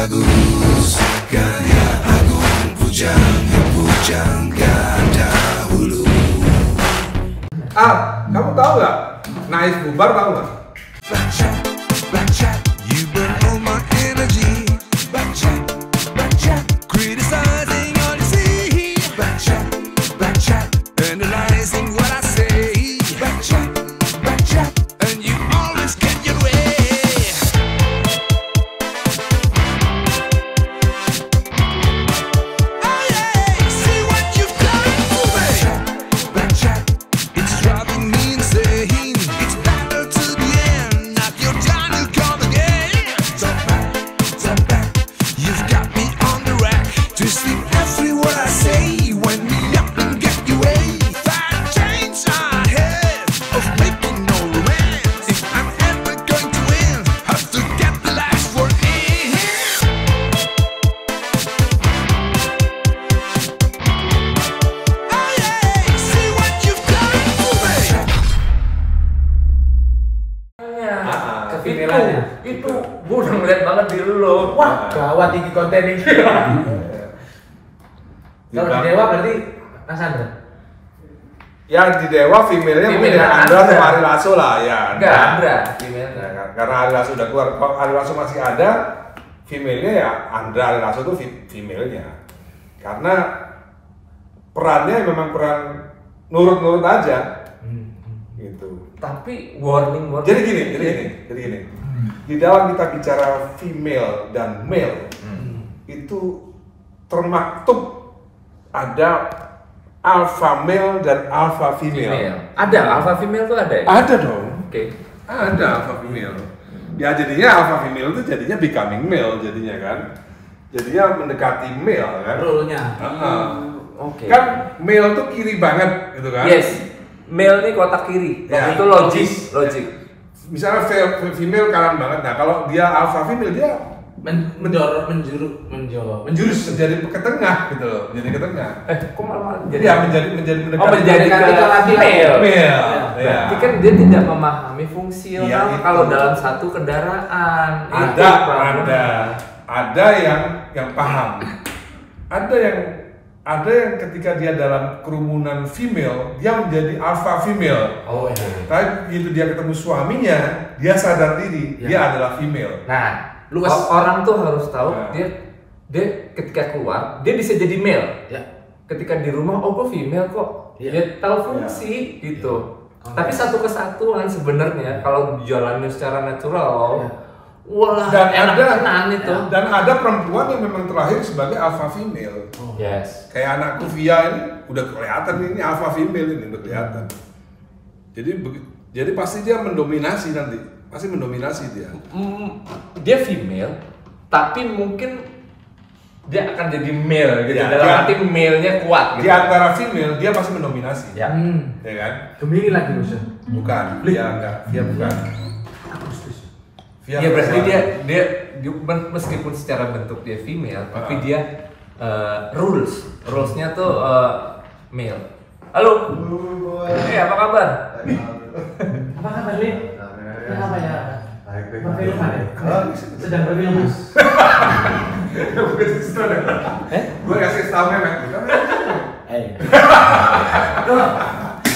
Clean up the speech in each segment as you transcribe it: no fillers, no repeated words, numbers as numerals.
bagus, gaya agung, pujang gada hulu. Kamu tahu nggak? Naif bubar tahu nggak? Black chat, you burn all my energy. Black chat, criticizing all you see. Black chat, analyzing what I say. Black chat, and you always get your way. Oh yeah, see what you've done to me. Black chat, it's driving me insane. It's battle to the end, not your time will come again. Stop back, you've got me on the rack. Twisting every word I say, wind me up and get you away. Fire chains I have of making no romance. If I'm ever going to win, have to get the last word in. Oh yeah, see what you've done to me. Itu gue udah ngeliat banget di lo. Wah, gawat ini konten ini. Kalau di Dewa berarti Mas Andra. Ya di Dewa female-nya mungkin Female, Andra sama Andra. Ari Lasso lah ya. Enggak, Andra, gimana? Ya, kan? Karena Ari Lasso udah keluar, kalau Ari Lasso masih ada, female-nya ya Andra Ari Lasso tuh female-nya. Karena perannya memang peran nurut-nurut aja. Gitu. Tapi warning. Jadi gini. Di dalam kita bicara female dan male, itu termaktub ada alpha male dan alpha female. Ada alpha female tuh ada ya? Ada dong. Oke. Ada alpha female. Ya jadinya alpha female itu jadinya becoming male jadinya kan. Jadinya mendekati male kan. Rule-nya. Oke. Kan male tuh kiri banget gitu kan. Yes. Male nih kotak kiri. Ya, Itu logik. Misalnya female kanan banget. Nah, kalau dia alpha female dia menjurus jadi ke tengah gitu loh. Jadi ke tengah. Kok malah Jadi ya menjadi mendekati. Oh, menjadi ke female. male. Berarti kan dia tidak memahami fungsional Iya, itu. kalau dalam satu kendaraan. Ada yang paham. Ada yang ketika dia dalam kerumunan female, dia menjadi alpha female. Oh iya. Tapi begitu dia ketemu suaminya, dia sadar diri, dia adalah female. Nah, Luas. orang tuh harus tahu Nah. dia ketika keluar dia bisa jadi male. Ya. Ketika di rumah gue female kok. Iya. Dia tahu fungsi gitu. Tapi satu kesatuan sebenarnya kalau jalannya secara natural. Iya. Wah, Dan enak-enakan itu. Dan ada perempuan yang memang terlahir sebagai alpha female. Yes. Kayak anakku Via ini udah kelihatan ini alpha female ini udah kelihatan. Jadi pasti dia mendominasi nanti. Pasti mendominasi dia. Dia female, tapi mungkin dia akan jadi male gitu. Ya, Dalam dia- arti male-nya kuat Di gitu. antara female dia pasti mendominasi. Ya. Ya kan? Gemini lagi Musa. Bukan. Dia enggak. Dia bukan. Iya berarti dia meskipun secara bentuk dia female, tapi dia rulesnya tuh male. Halo. Apa kabar? Apa kabar nih? Apa ya? Perfilman ya? Sedang berfilm. Gue kasih tau memek.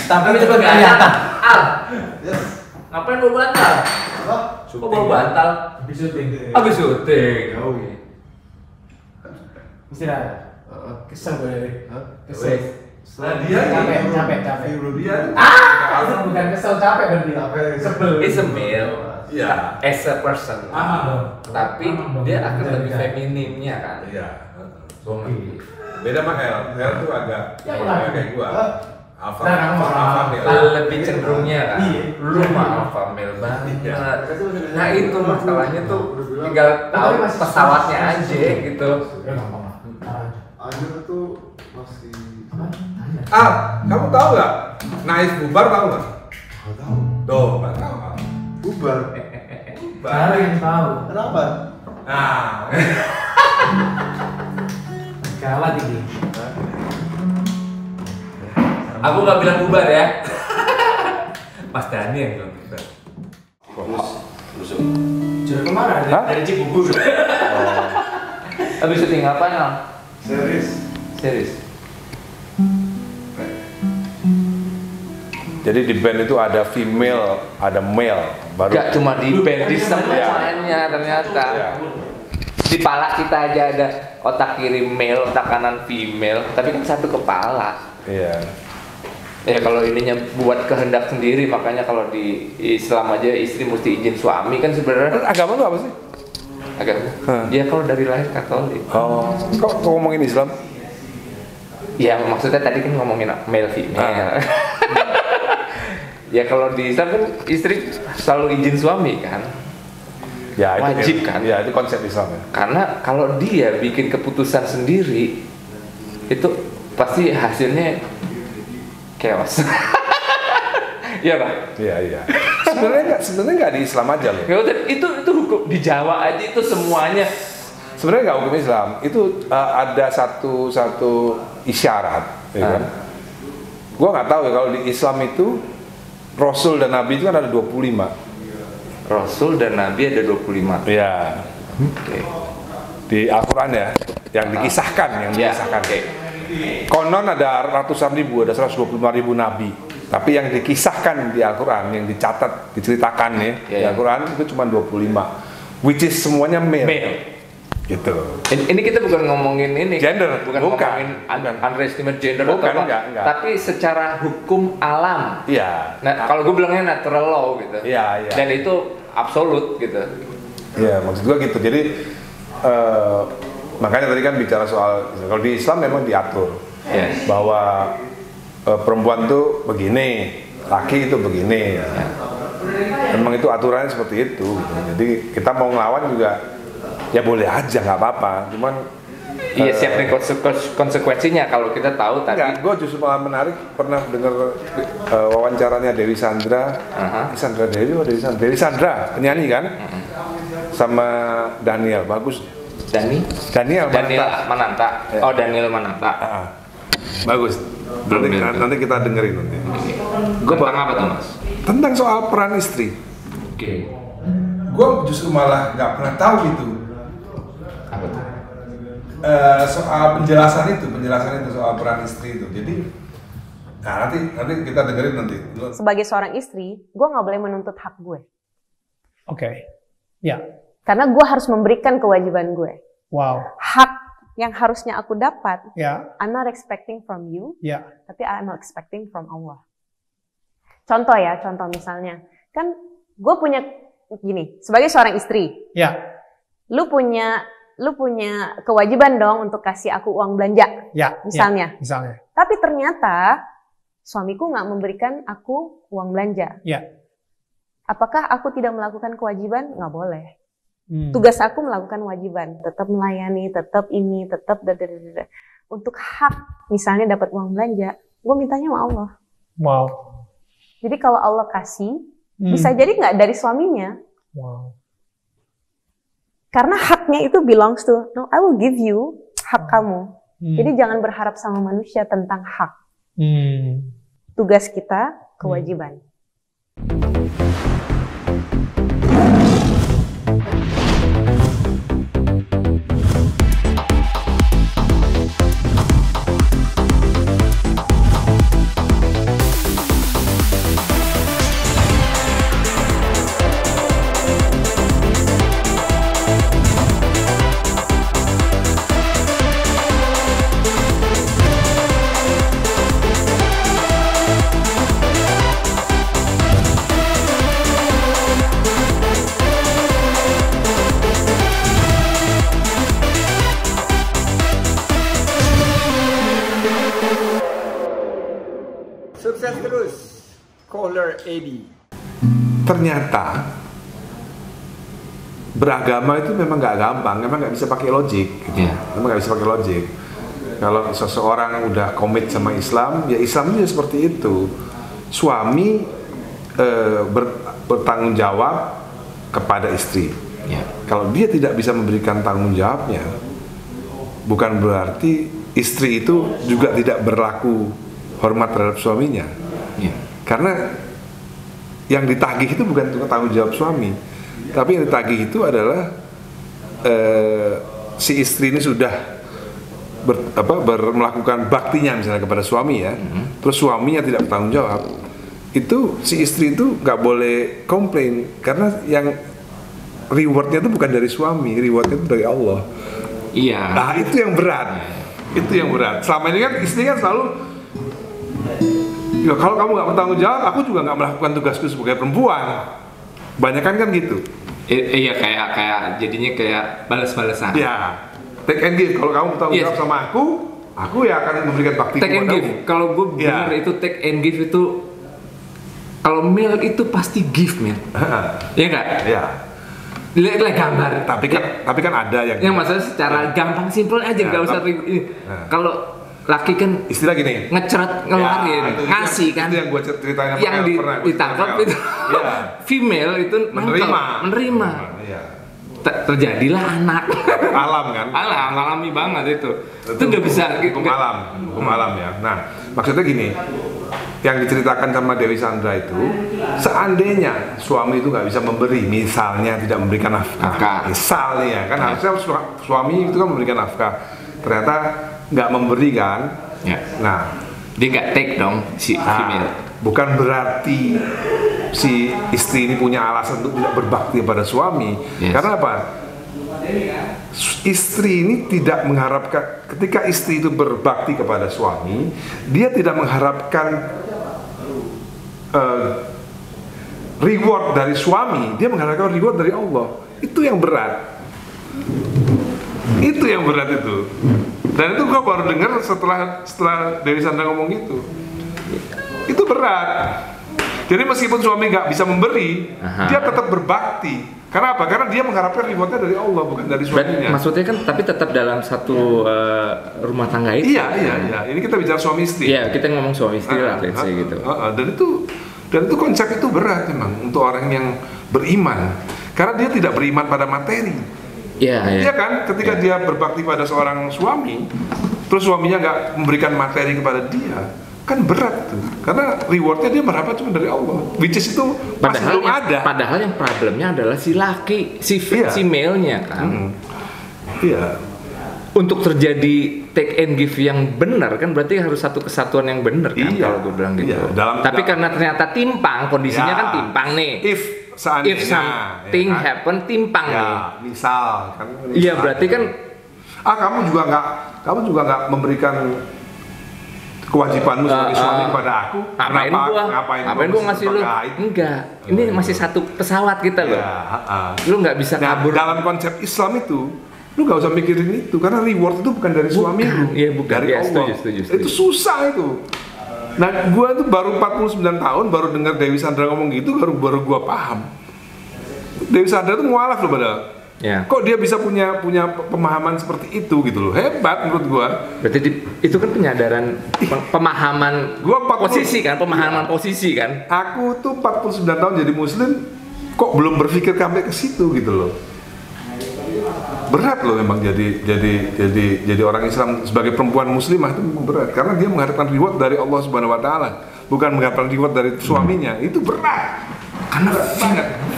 Tapi itu kelihatan. Al. Ngapain lu bantal? Kok bawa bantal? Habis syuting. Habis syuting. Istirahat. Kesel gue dari. Kesel. Nah dia Capek. Dia. Bukan kesel, capek berarti. Sebel. Is a male. Iya. As a person. Tapi dia akan lebih Iya. feminimnya kan. Iya. Gua ngerti. Beda sama El tuh agak kayak gua. Alpha male. Lebih cenderungnya kan. Lu mah alpha male banget. Nah itu masalahnya tuh tinggal tahu pesawatnya aja gitu. Akhirnya tuh masih Kamu tahu nggak? Naif bubar tahu nggak? nggak tahu. Tuh, nggak tahu. Bubar. Baru yang tahu. Kenapa? Nah, Gawat ini. Aku nggak bilang bubar ya. Mas Dani yang bilang bubar. Fokus. Dari kemana? Dari Cibubur. Habis syuting apa ya? Series. Jadi di band itu ada female, ada male. Baru Gak cuma di band, di semuanya ternyata. Ya. Di kepala kita aja ada otak kiri male, otak kanan female, tapi kan satu kepala. Iya. Ya kalau ininya buat kehendak sendiri, makanya kalau di Islam aja istri mesti izin suami kan sebenarnya. Agama itu apa sih? Ya kalau dari lahir Katolik. Oh, kok ngomongin Islam? Ya maksudnya tadi kan ngomongin male female. Ya kalau di Islam kan istri selalu izin suami kan. Ya itu Wajib kan? Ya itu konsep Islam ya. Karena kalau dia bikin keputusan sendiri itu pasti hasilnya chaos. Iya Pak? Iya. Sebenarnya nggak di Islam aja loh. Itu hukum di Jawa aja itu semuanya. Sebenarnya nggak hukum Islam. Itu ada satu isyarat, ya kan? Gua nggak tahu ya kalau di Islam itu Rasul dan Nabi itu kan ada 25. Rasul dan Nabi ada 25. Iya. Oke. Di Al-Quran ya, yang dikisahkan, Oke. Konon ada ratusan ribu, ada 125.000 nabi. Tapi yang dikisahkan di Al-Quran, yang dicatat, diceritakan ya, di Al-Quran itu cuma 25. Which is semuanya male. Gitu. Ini kita bukan ngomongin ini Gender, bukan ngomongin underestimate gender Bukan, atau apa, enggak. tapi secara hukum alam. Iya. Nah, kalau gue bilangnya natural law gitu. Iya. Dan itu absolut gitu. Iya, maksud gua gitu. Jadi makanya tadi kan bicara soal kalau di Islam memang diatur bahwa perempuan tuh begini, laki itu begini. Ya. Memang itu aturannya seperti itu. Gitu. Jadi kita mau ngelawan juga ya boleh aja, nggak apa-apa. Cuman iya siap nih konsekuensinya kalau kita tahu tadi. Enggak, gue justru malah menarik pernah dengar wawancaranya Dewi Sandra, Dewi Sandra penyanyi kan, sama Daniel, bagus. Daniel Mananta. Oh Daniel Mananta. Bagus. Nanti kita dengerin nanti. Tentang apa tuh Mas? Tentang soal peran istri. Oke. Gue justru malah nggak pernah tahu itu. Apa tuh? Soal penjelasan itu soal peran istri itu. Jadi, nah nanti kita dengerin nanti. Sebagai seorang istri, gue nggak boleh menuntut hak gue. Oke. Ya. Karena gue harus memberikan kewajiban gue. Wow. Hak yang harusnya aku dapat, Ya. I'm not expecting from you, Ya. tapi I'm expecting from Allah. Contoh misalnya, kan gue punya gini, sebagai seorang istri, Ya. lu punya kewajiban dong untuk kasih aku uang belanja, Ya. misalnya. Misalnya. Tapi ternyata suamiku nggak memberikan aku uang belanja. Ya. Apakah aku tidak melakukan kewajiban? Nggak boleh. Tugas aku melakukan kewajiban, tetap melayani, tetap ini, tetap dadadadada. Untuk hak, misalnya dapat uang belanja, gue mintanya sama Allah. Wow. Jadi kalau Allah kasih, bisa jadi nggak dari suaminya. Wow. Karena haknya itu belongs to, no, I will give you hak kamu. Jadi jangan berharap sama manusia tentang hak. Tugas kita, kewajiban. Sukses terus, Caller Eddie. Ternyata beragama itu memang nggak gampang, memang nggak bisa pakai logik. Gitu. Memang nggak bisa pakai logik. Kalau seseorang udah komit sama Islam, ya Islam itu seperti itu. Suami bertanggung jawab kepada istri. Kalau dia tidak bisa memberikan tanggung jawabnya, bukan berarti istri itu juga tidak berlaku hormat terhadap suaminya. Karena yang ditagih itu bukan tanggung jawab suami, tapi yang ditagih itu adalah si istri ini sudah melakukan baktinya misalnya kepada suami ya, terus suaminya tidak bertanggung jawab, itu si istri itu nggak boleh komplain karena yang rewardnya itu bukan dari suami, rewardnya itu dari Allah. Iya. Nah itu yang berat, itu yang berat. Selama ini kan istri kan selalu, ya kalau kamu nggak bertanggung jawab, aku juga nggak melakukan tugasku sebagai perempuan. Banyakan kan gitu. Iya kayak jadinya kayak balas-balasan. Ya, take and give. Kalau kamu bertanggung jawab sama aku ya akan memberikan bakti take and give. Kalau gue benar itu take and give itu, kalau male itu pasti give man. Iya nggak? Iya. Lihat gambar. Tapi kan ada yang maksudnya secara gampang simpel aja, nggak usah ini. Kalau laki kan istilah gini, ngeceret, ngeluarin, ngasih kan. Itu yang gue ceritain yang ditangkap itu female itu menerima. Terjadilah anak. Alam kan? Alami banget itu nggak bisa. Hukum alam ya. Nah maksudnya gini, yang diceritakan sama Dewi Sandra itu, seandainya suami itu nggak bisa memberi, misalnya tidak memberikan nafkah, misalnya kan harusnya suami itu kan memberikan nafkah, ternyata nggak memberi kan, nah dia nggak take dong si female. Bukan berarti si istri ini punya alasan untuk tidak berbakti pada suami, karena apa? Istri ini tidak mengharapkan, ketika istri itu berbakti kepada suami, dia tidak mengharapkan reward dari suami, dia mengharapkan reward dari Allah. Itu yang berat. Itu yang berat itu. Dan itu gue baru dengar setelah Dewi Sandra ngomong gitu. Itu berat. Jadi meskipun suami nggak bisa memberi, dia tetap berbakti. Karena apa? Karena dia mengharapkan rewardnya dari Allah, bukan dari suaminya. Maksudnya kan, tapi tetap dalam satu rumah tangga itu. Iya. Ini kita bicara suami istri. Iya, kita ngomong suami istri lah, let's say gitu. Dan itu konsep itu berat memang untuk orang yang beriman. Karena dia tidak beriman pada materi. Iya kan? Ketika dia berbakti pada seorang suami, terus suaminya nggak memberikan materi kepada dia, kan berat tuh. Karena rewardnya dia berharap cuma dari Allah, which is itu masih belum ada. Padahal yang problemnya adalah si laki, si male-nya kan. Iya. Untuk terjadi take and give yang benar kan berarti harus satu kesatuan yang benar kan, kalau gue bilang gitu. Tapi karena ternyata timpang, kondisinya kan timpang nih. If something happen, timpang nih. Misal kan. Iya berarti kan. Kamu juga nggak memberikan kewajibanmu sebagai suami kepada aku. Ngapain gua ngasih lu? Enggak. Ini masih satu pesawat kita loh. Lu nggak bisa kabur. Dalam konsep Islam itu, lu nggak usah mikirin itu karena reward itu bukan dari suami lu, dari Allah. Setuju. Itu susah itu. Nah, gua tuh baru 49 tahun baru dengar Dewi Sandra ngomong gitu, baru gua paham. Dewi Sandra tuh mualaf loh padahal. Kok dia bisa punya pemahaman seperti itu gitu loh. Hebat menurut gua. Berarti itu kan penyadaran pemahaman posisi kan, pemahaman posisi kan. Aku tuh 49 tahun jadi muslim kok belum berpikir sampai ke situ gitu loh. Berat loh memang jadi orang Islam sebagai perempuan muslimah itu memang berat karena dia mengharapkan reward dari Allah Subhanahu wa taala, bukan mengharapkan reward dari suaminya. Itu berat. Karena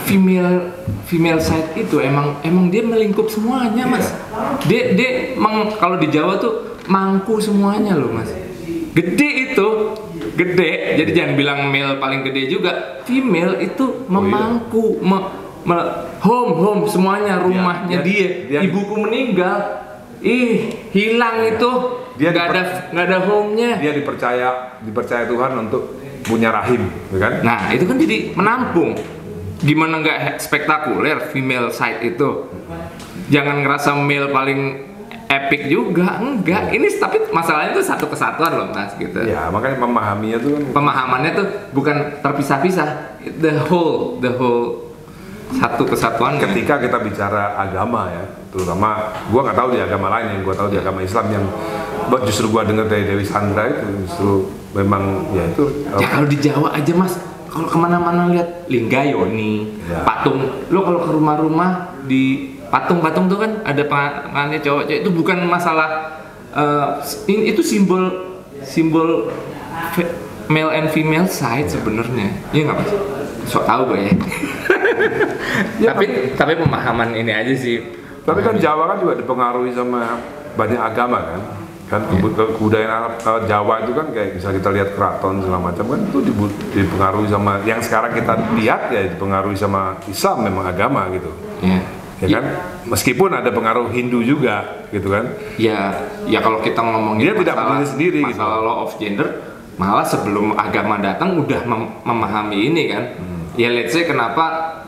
female side itu emang dia melingkup semuanya, Mas. Dia kalau di Jawa tuh mangku semuanya loh, Mas. Gede itu. Gede. Jadi jangan bilang male paling gede juga. Female itu memangku, home semuanya, rumahnya dia. Ibuku meninggal, hilang itu, nggak ada home-nya. Dia dipercaya Tuhan untuk punya rahim, kan? Nah itu kan jadi menampung. Gimana nggak spektakuler female side itu? Jangan ngerasa male paling epic juga, enggak. Ini tapi masalahnya itu satu kesatuan loh, Mas, gitu. Ya makanya memahaminya tuh. Pemahamannya tuh bukan terpisah-pisah, the whole satu kesatuan. Ketika kita bicara agama ya, terutama gua nggak tahu di agama lain, yang gua tahu di agama Islam yang justru gua dengar dari Dewi Sandra itu justru memang ya itu. Ya kalau di Jawa aja, Mas, kalau kemana-mana lihat Linggayoni, patung. Lo kalau ke rumah-rumah di patung-patung tuh kan ada pengantinnya cowok-cowok, itu bukan masalah itu simbol male and female side sebenarnya. Iya nggak, Mas? Sok tahu gue ya. Tapi pemahaman ini aja sih, Tapi kan Jawa kan juga dipengaruhi sama banyak agama kan kebudayaan Jawa itu kan kayak bisa kita lihat keraton segala macam kan itu dipengaruhi sama yang sekarang kita lihat ya dipengaruhi sama Islam memang agama gitu. Ya kan meskipun ada pengaruh Hindu juga gitu kan. Ya kalau kita ngomongin dia tidak berdiri sendiri gitu. Masalah law of gender malah sebelum agama datang udah memahami ini kan. Ya let's say kenapa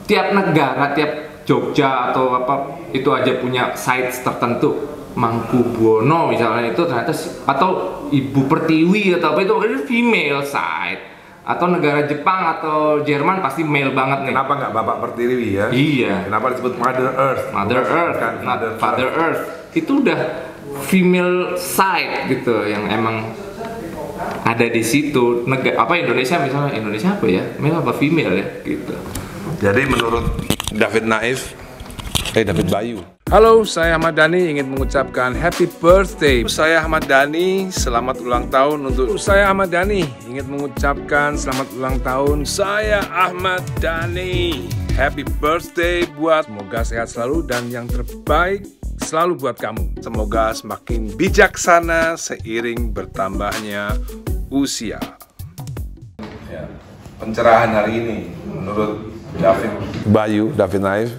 tiap negara, tiap Jogja atau apa itu aja punya sites tertentu. Mangkubuwono misalnya itu ternyata atau Ibu Pertiwi atau apa itu female side, atau negara Jepang atau Jerman pasti male banget nih. Kenapa nggak Bapak Pertiwi ya? Iya. Kenapa disebut Mother Earth? Mother Earth, kan Father Earth. Itu udah female side gitu yang emang ada di situ. Apa Indonesia misalnya Indonesia apa ya? Male apa female ya gitu. Jadi menurut David Bayu. Halo, saya Ahmad Dhani ingin mengucapkan happy birthday. Saya Ahmad Dhani, selamat ulang tahun untuk saya Ahmad Dhani. Ingin mengucapkan selamat ulang tahun saya Ahmad Dhani. Happy birthday buat semoga sehat selalu dan yang terbaik selalu buat kamu. Semoga semakin bijaksana seiring bertambahnya usia. Ya, pencerahan hari ini menurut David Naif.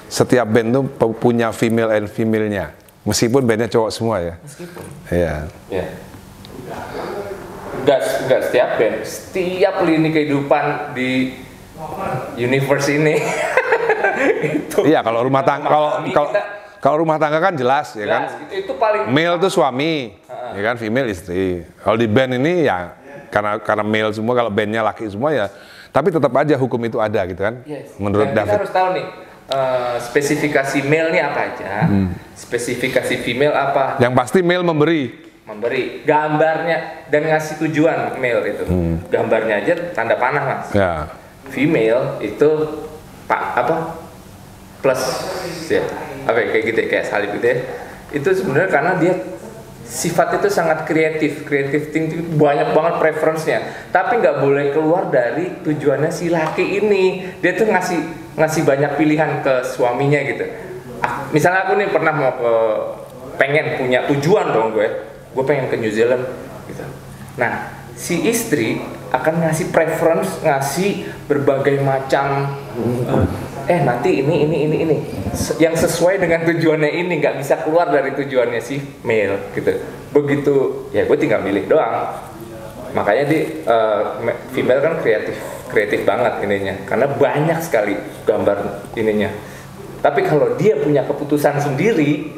Setiap band tuh punya female and female-nya, meskipun bandnya cowok semua ya. Meskipun. Iya. Ya. Enggak setiap band, setiap lini kehidupan di universe ini. Itu. Iya, kalau rumah tangga kalau rumah tangga kan jelas ya kan. Itu paling male tuh suami, ya kan, female istri. Kalau di band ini ya karena male semua, kalau bandnya laki semua ya. Tapi tetap aja hukum itu ada gitu kan. Yes. Menurut Dan David. kita harus tahu nih. Spesifikasi male nya apa aja, spesifikasi female apa. Yang pasti male memberi gambarnya dan ngasih tujuan male itu. Gambarnya aja tanda panah mas. Ya. Female itu plus ya kayak gitu ya, kayak salib gitu ya. Itu sebenarnya karena dia sifat itu sangat kreatif thinking, banyak banget preference-nya, tapi nggak boleh keluar dari tujuannya si laki ini. Dia tuh ngasih banyak pilihan ke suaminya gitu. Misalnya aku nih pernah pengen punya tujuan dong gue pengen ke New Zealand gitu. Nah si istri akan ngasih preference, ngasih berbagai macam nanti ini yang sesuai dengan tujuannya ini, nggak bisa keluar dari tujuannya si male gitu. Begitu ya gue tinggal milih doang. Makanya female kan kreatif banget ininya, karena banyak sekali gambar ininya. Tapi kalau dia punya keputusan sendiri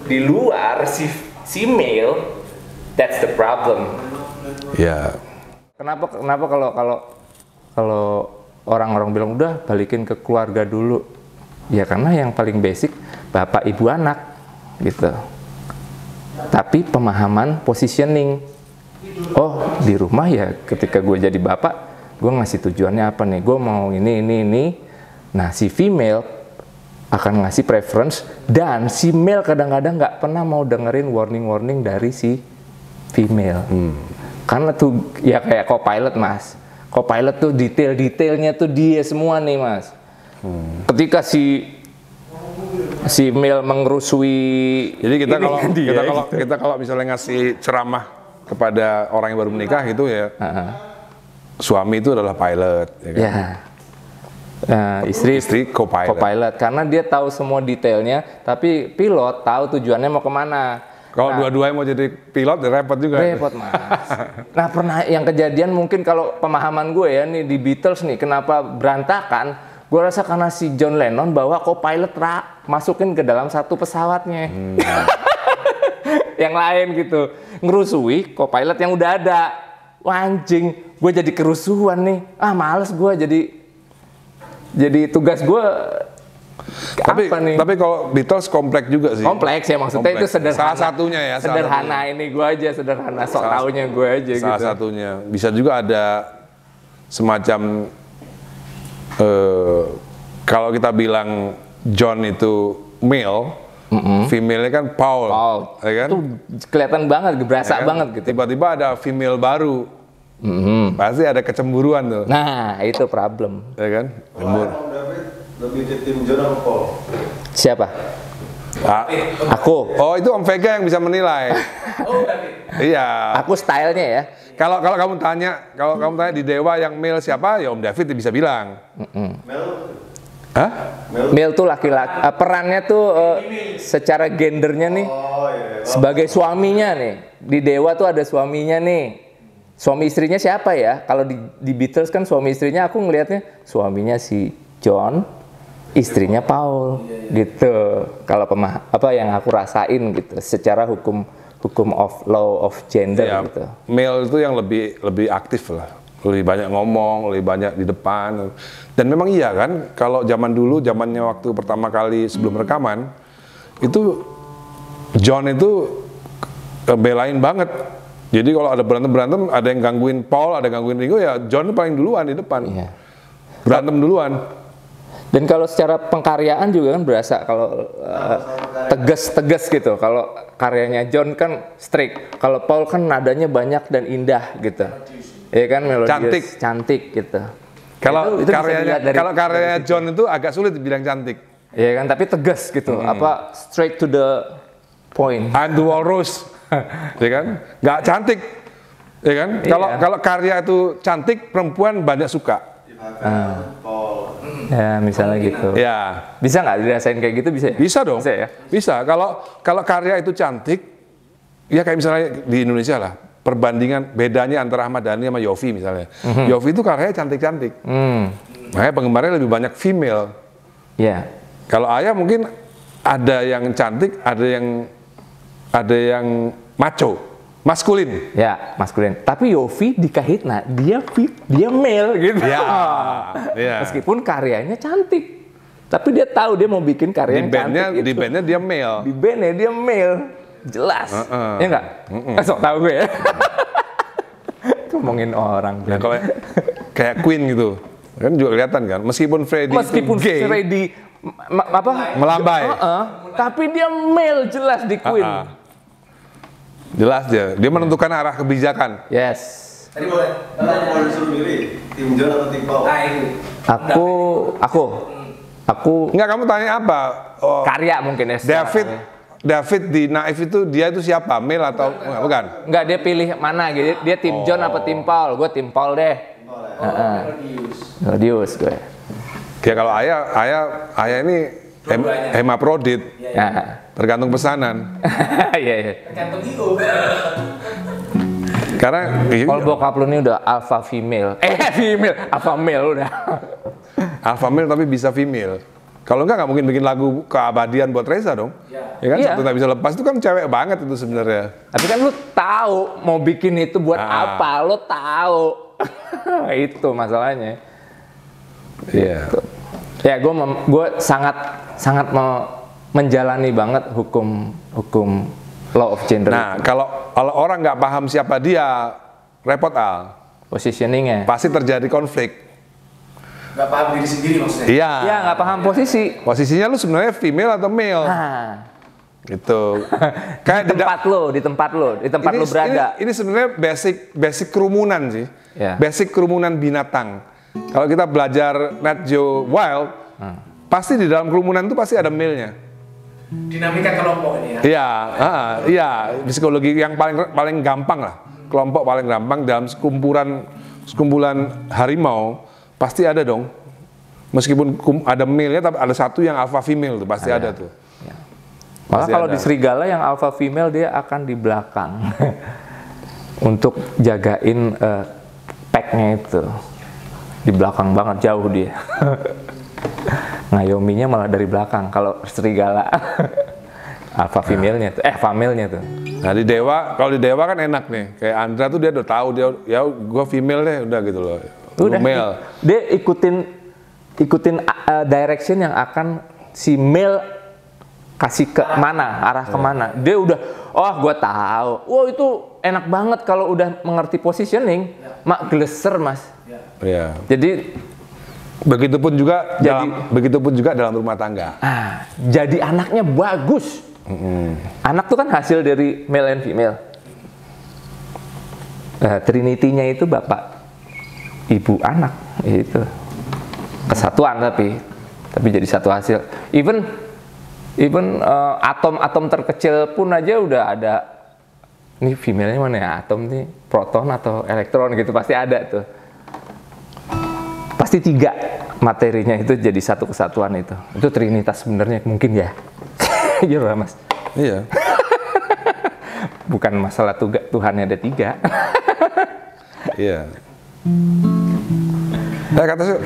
di luar si male, that's the problem. Ya. Kenapa kalau orang-orang bilang udah balikin ke keluarga dulu, ya karena yang paling basic bapak ibu anak gitu. Tapi pemahaman positioning, oh di rumah ya ketika gue jadi bapak, gue ngasih tujuannya apa nih, gue mau ini. Nah si female akan ngasih preference, dan si male kadang-kadang nggak pernah mau dengerin warning dari si female. Karena tuh ya kayak co-pilot mas. Co-pilot tuh detailnya tuh dia semua nih mas. Ketika si male mengerusui, jadi kita kalau misalnya ngasih ceramah kepada orang yang baru menikah gitu ya, suami itu adalah pilot, ya kan? Istri co-pilot, karena dia tahu semua detailnya, tapi pilot tahu tujuannya mau kemana. Kalau dua-duanya mau jadi pilot, ya repot juga. Repot mas. Nah pernah yang kejadian mungkin kalau pemahaman gue ya nih di Beatles nih kenapa berantakan? Gue rasa karena si John Lennon bawa co-pilot masukin ke dalam satu pesawatnya. Yang lain gitu ngerusui co-pilot yang udah ada. Wah, anjing, gue jadi kerusuhan nih. Males gue jadi tugas gue. Tapi kalau Beatles kompleks juga sih. Kompleks ya maksudnya, itu sederhana. Salah satunya ya. Sederhana ini gue aja sederhana. Sok taunya gue aja gitu. Salah satunya. Bisa juga ada semacam kalau kita bilang John itu male, female-nya kan Paul, ya kan? Itu kelihatan banget, berasa ya kan? banget gitu. Tiba-tiba ada female baru, pasti ada kecemburuan tuh. Nah, itu problem. Ya kan? David lebih ke tim John atau Paul? Siapa? Aku. Oh, itu Om Vega yang bisa menilai. Iya. Aku stylenya ya. Kalau kamu tanya di Dewa yang male siapa, ya Om David bisa bilang. Hah? Male tuh laki-laki. Perannya tuh secara gendernya nih sebagai suaminya nih. Di Dewa tuh ada suaminya nih. Suami istrinya siapa ya? Kalau di Beatles kan suami istrinya aku ngelihatnya suaminya si John, istrinya Paul, gitu. Kalau apa yang aku rasain gitu, secara hukum of law of gender Ya, gitu. male itu yang lebih aktif lah, lebih banyak ngomong, lebih banyak di depan. Dan memang iya kan, kalau zaman dulu, zamannya waktu pertama kali sebelum rekaman, itu John itu belain banget. Jadi kalau ada berantem, ada yang gangguin Paul, ada yang gangguin Ringo, ya John paling duluan di depan. Iya. Berantem duluan. Dan kalau secara pengkaryaan juga kan berasa kalau tegas gitu. Kalau karyanya John kan strict, kalau Paul kan nadanya banyak dan indah gitu. Iya kan, melodius, cantik gitu. Kalau itu karyanya John itu agak sulit dibilang cantik. Iya kan, tapi tegas gitu. Apa straight to the point. I'm the walrus. Ya kan? Nggak cantik. Ya kan? Iya. Kalau karya itu cantik, perempuan banyak suka. Ya, misalnya gitu. Ya. Bisa nggak dirasain kayak gitu, bisa ya? Bisa dong. Bisa ya? Bisa. Kalau karya itu cantik, ya kayak misalnya di Indonesia lah, perbandingan bedanya antara Ahmad Dhani sama Yovie misalnya. Yovie itu karyanya cantik-cantik. Makanya penggemarnya lebih banyak female. Ya. Kalau Ayah mungkin ada yang cantik, ada yang macho, maskulin. Ya, maskulin. Tapi Yovie dikahitna, dia male gitu. Ya. Ya. Meskipun karyanya cantik. Tapi dia tahu dia mau bikin karya yang cantik itu. Di bandnya dia male. Di bandnya dia male. Jelas. Ya enggak? Sok tahu gue ya. Ngomongin orang. Nah, kalau kayak Queen gitu, kan juga kelihatan kan. Meskipun Freddie melambai. Tapi dia male jelas di Queen. Jelas dia menentukan arah kebijakan. Yes. Tadi boleh disuruh milih tim John atau tim Paul? Aku Enggak, kamu tanya apa? Oh, karya mungkin ya. David di Naif itu dia itu siapa? Male atau bukan? Enggak, dia pilih mana gitu. Dia tim John apa tim Paul? Gue tim Paul deh. Melodius gue. Ya kalau ayah ini hemaprodit. Ya. Tergantung pesanan. Iya. Karena Kalau bokap lu ini udah alpha female. Alpha male udah. alpha male tapi bisa female. Kalau nggak mungkin bikin lagu keabadian buat Reza dong. Ya kan, Iya. satu nggak bisa lepas itu kan cewek banget itu sebenarnya. Tapi kan lu tahu mau bikin itu buat apa, lu tahu. Itu masalahnya. Iya. Ya, gue sangat menjalani banget hukum law of gender. Nah, kalau orang nggak paham siapa dia, repot Al. Positioningnya. Pasti terjadi konflik. Nggak paham diri sendiri maksudnya. Iya. Ya, nggak paham posisi. Posisinya lu sebenarnya female atau male? Nah, Gitu. Kayak di tempat lo berada. Ini sebenarnya basic kerumunan sih. Ya. Basic kerumunan binatang. Kalau kita belajar Nat Geo Wild, pasti di dalam kerumunan itu pasti ada male-nya. Dinamika kelompok ini ya. Iya, psikologi yang paling gampang lah. Kelompok paling gampang dalam sekumpulan harimau pasti ada dong. Meskipun ada male-nya, tapi ada satu yang alpha female tuh pasti ada tuh. Malah Pasti kalau ada. di serigala yang alpha female dia akan di belakang untuk jagain pack-nya itu. Di belakang banget, jauh dia. Ngayominya malah dari belakang kalau serigala. Alpha female-nya tuh, female-nya tuh. Nah kalau di Dewa kan enak nih. Kayak Andra tuh dia udah tahu dia gue female deh udah gitu loh. Udah, male. dia ikutin direction yang akan si male kasih ke mana, arah kemana. Dia udah, gue tahu. Wow, itu enak banget kalau udah mengerti positioning. Mak geleser mas. Iya. Jadi Begitupun juga dalam rumah tangga. jadi anaknya bagus. Anak tuh kan hasil dari male and female. Trinity-nya itu bapak, ibu, anak, itu kesatuan tapi jadi satu hasil. Even Even atom-atom terkecil pun aja udah ada. Ini female-nya mana ya? Atom nih, proton atau elektron gitu pasti ada tuh. Pasti 3 materinya itu jadi satu kesatuan itu. Itu trinitas sebenarnya mungkin ya. Iya lah Mas. Iya. Bukan masalah Tuhannya ada 3. Iya. Ke atas yuk.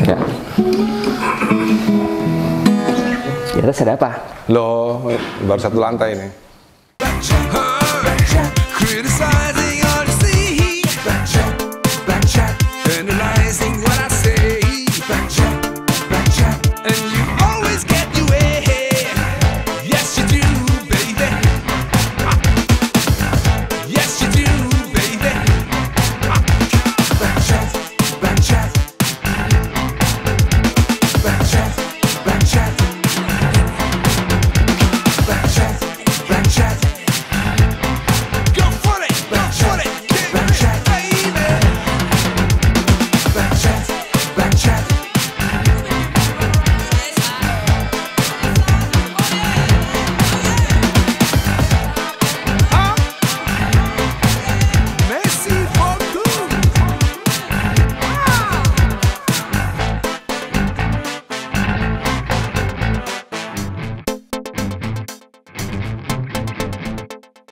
Ya. Di atas ada apa? Loh, baru 1 lantai ini. Criticize